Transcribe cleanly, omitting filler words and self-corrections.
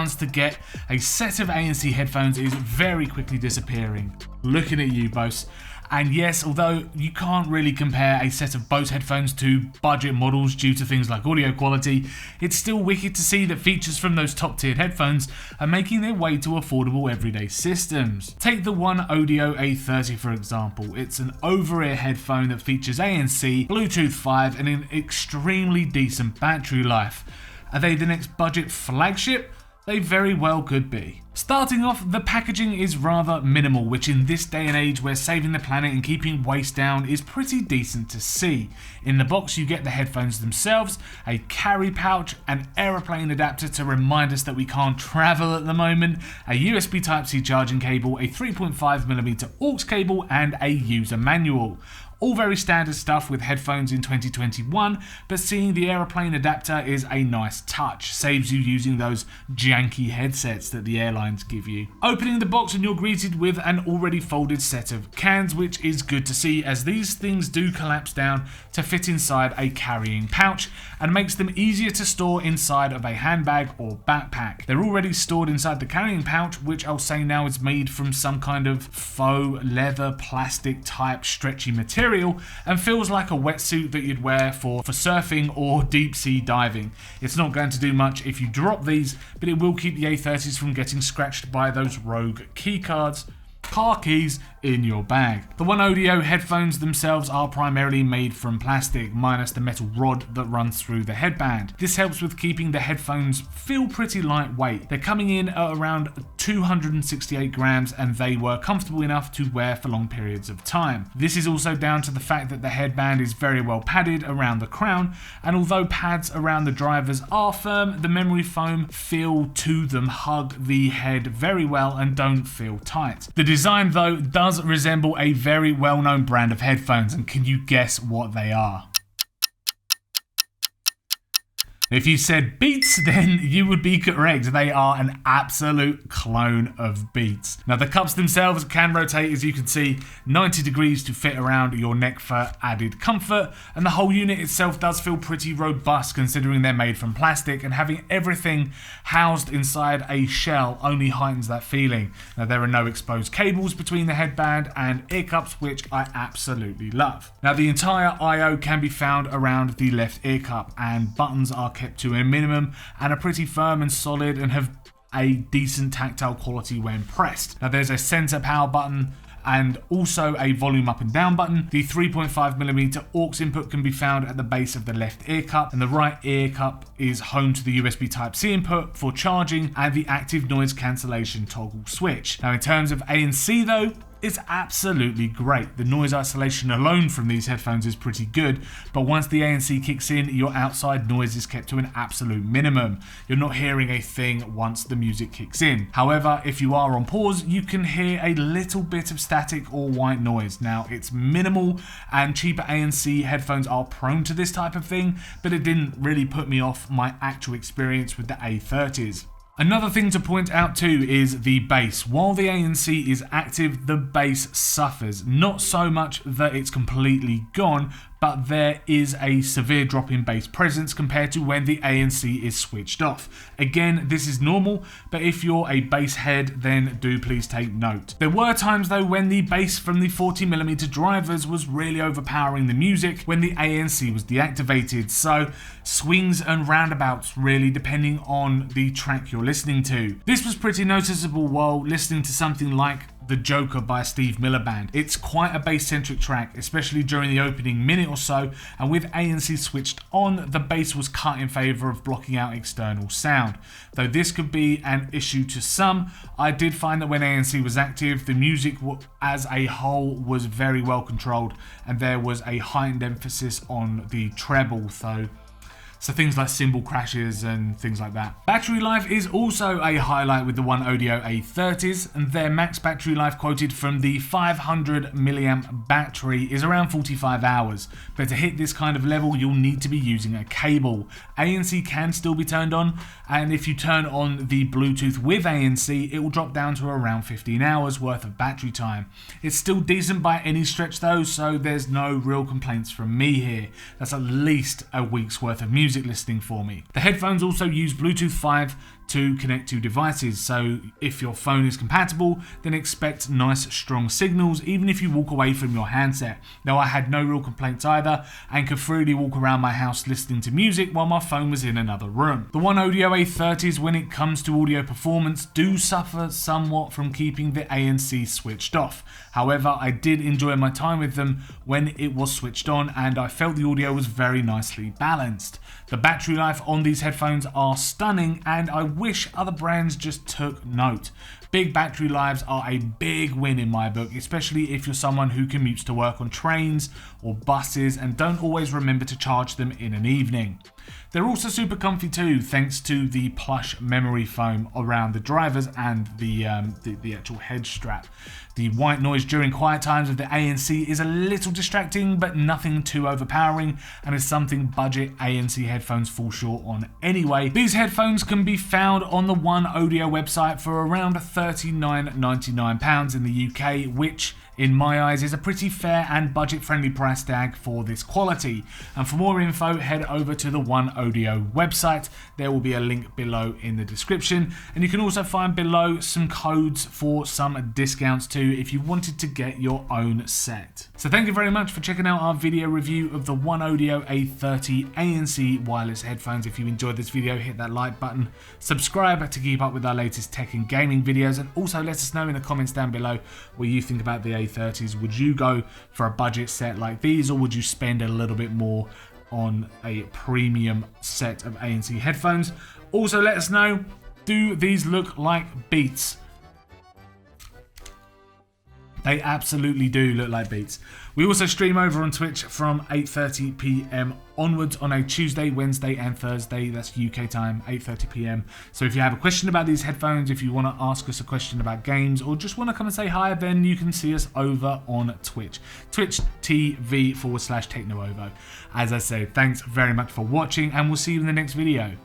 £200 to get a set of ANC headphones is very quickly disappearing. Looking at you, Bose. And yes, although you can't really compare a set of Bose headphones to budget models due to things like audio quality, it's still wicked to see that features from those top-tiered headphones are making their way to affordable everyday systems. Take the OneOdio A30 for example. It's an over-ear headphone that features ANC, Bluetooth 5 and an extremely decent battery life. Are they the next budget flagship? They very well could be. Starting off, the packaging is rather minimal, which in this day and age where saving the planet and keeping waste down is pretty decent to see. In the box you get the headphones themselves, a carry pouch, an aeroplane adapter to remind us that we can't travel at the moment, a USB Type-C charging cable, a 3.5mm aux cable and a user manual. All very standard stuff with headphones in 2021, but seeing the aeroplane adapter is a nice touch. Saves you using those janky headsets that the airlines give you. Opening the box and you're greeted with an already folded set of cans, which is good to see as these things do collapse down to fit inside a carrying pouch and makes them easier to store inside of a handbag or backpack. They're already stored inside the carrying pouch, which I'll say now is made from some kind of faux leather plastic type stretchy material and feels like a wetsuit that you'd wear for surfing or deep sea diving. It's not going to do much if you drop these, but it will keep the A30s from getting scratched by those rogue keycards, car keys in your bag. The OneOdio headphones themselves are primarily made from plastic, minus the metal rod that runs through the headband. This helps with keeping the headphones feel pretty lightweight. They're coming in at around 268 grams and they were comfortable enough to wear for long periods of time. This is also down to the fact that the headband is very well padded around the crown, and although pads around the drivers are firm, the memory foam feel to them hug the head very well and don't feel tight. The design though does resemble a very well-known brand of headphones, and can you guess what they are? If you said Beats, then you would be correct. They are an absolute clone of Beats. Now the cups themselves can rotate, as you can see, 90 degrees to fit around your neck for added comfort, and the whole unit itself does feel pretty robust considering they're made from plastic, and having everything housed inside a shell only heightens that feeling. Now there are no exposed cables between the headband and ear cups, which I absolutely love. Now the entire I/O can be found around the left ear cup, and buttons are kept to a minimum and are pretty firm and solid and have a decent tactile quality when pressed. Now there's a center power button and also a volume up and down button. The 3.5mm aux input can be found at the base of the left ear cup, and the right ear cup is home to the USB Type-C input for charging and the active noise cancellation toggle switch. Now in terms of ANC though, it's absolutely great. The noise isolation alone from these headphones is pretty good, but once the ANC kicks in, your outside noise is kept to an absolute minimum. You're not hearing a thing once the music kicks in. However, if you are on pause, you can hear a little bit of static or white noise. Now, it's minimal, and cheaper ANC headphones are prone to this type of thing, but it didn't really put me off my actual experience with the A30s. Another thing to point out too is the bass. While the ANC is active, the bass suffers. Not so much that it's completely gone, but there is a severe drop in bass presence compared to when the ANC is switched off. Again, this is normal, but if you're a bass head, then do please take note. There were times though when the bass from the 40mm drivers was really overpowering the music when the ANC was deactivated, so swings and roundabouts really depending on the track you're listening to. This was pretty noticeable while listening to something like The Joker by Steve Miller Band. It's quite a bass-centric track, especially during the opening minute or so, and with ANC switched on, the bass was cut in favour of blocking out external sound. Though this could be an issue to some, I did find that when ANC was active, the music as a whole was very well controlled, and there was a heightened emphasis on the treble though. So things like cymbal crashes and things like that. Battery life is also a highlight with the OneOdio A30s, and their max battery life quoted from the 500 mAh battery is around 45 hours. But to hit this kind of level, you'll need to be using a cable. ANC can still be turned on, and if you turn on the Bluetooth with ANC, it will drop down to around 15 hours worth of battery time. It's still decent by any stretch though, so there's no real complaints from me here. That's at least a week's worth of music listening for me. The headphones also use Bluetooth 5 to connect to devices. So if your phone is compatible, then expect nice strong signals even if you walk away from your handset. Now, I had no real complaints either and could freely walk around my house listening to music while my phone was in another room. The OneOdio A30s, when it comes to audio performance, do suffer somewhat from keeping the ANC switched off. However, I did enjoy my time with them when it was switched on, and I felt the audio was very nicely balanced. The battery life on these headphones are stunning, and I wish other brands just took note. Big battery lives are a big win in my book, especially if you're someone who commutes to work on trains or buses and don't always remember to charge them in an evening. They're also super comfy too, thanks to the plush memory foam around the drivers and the actual head strap. The white noise during quiet times of the ANC is a little distracting, but nothing too overpowering, and is something budget ANC headphones fall short on anyway. These headphones can be found on the OneOdio website for around £39.99 in the UK, which in my eyes is a pretty fair and budget-friendly price tag for this quality. And for more info, head over to the OneOdio website. There will be a link below in the description, and you can also find below some codes for some discounts too if you wanted to get your own set. So thank you very much for checking out our video review of the OneOdio A30 ANC wireless headphones. If you enjoyed this video, hit that like button, subscribe to keep up with our latest tech and gaming videos, and also let us know in the comments down below what you think about the A30s. Would you go for a budget set like these, or would you spend a little bit more on a premium set of ANC headphones? Also let us know, do these look like Beats? They absolutely do look like Beats. We also stream over on Twitch from 8:30 PM onwards on a Tuesday, Wednesday and Thursday. That's UK time, 8:30 PM. So if you have a question about these headphones, if you want to ask us a question about games, or just want to come and say hi, then you can see us over on Twitch. Twitch TV/TechNuovo. As I say, thanks very much for watching, and we'll see you in the next video.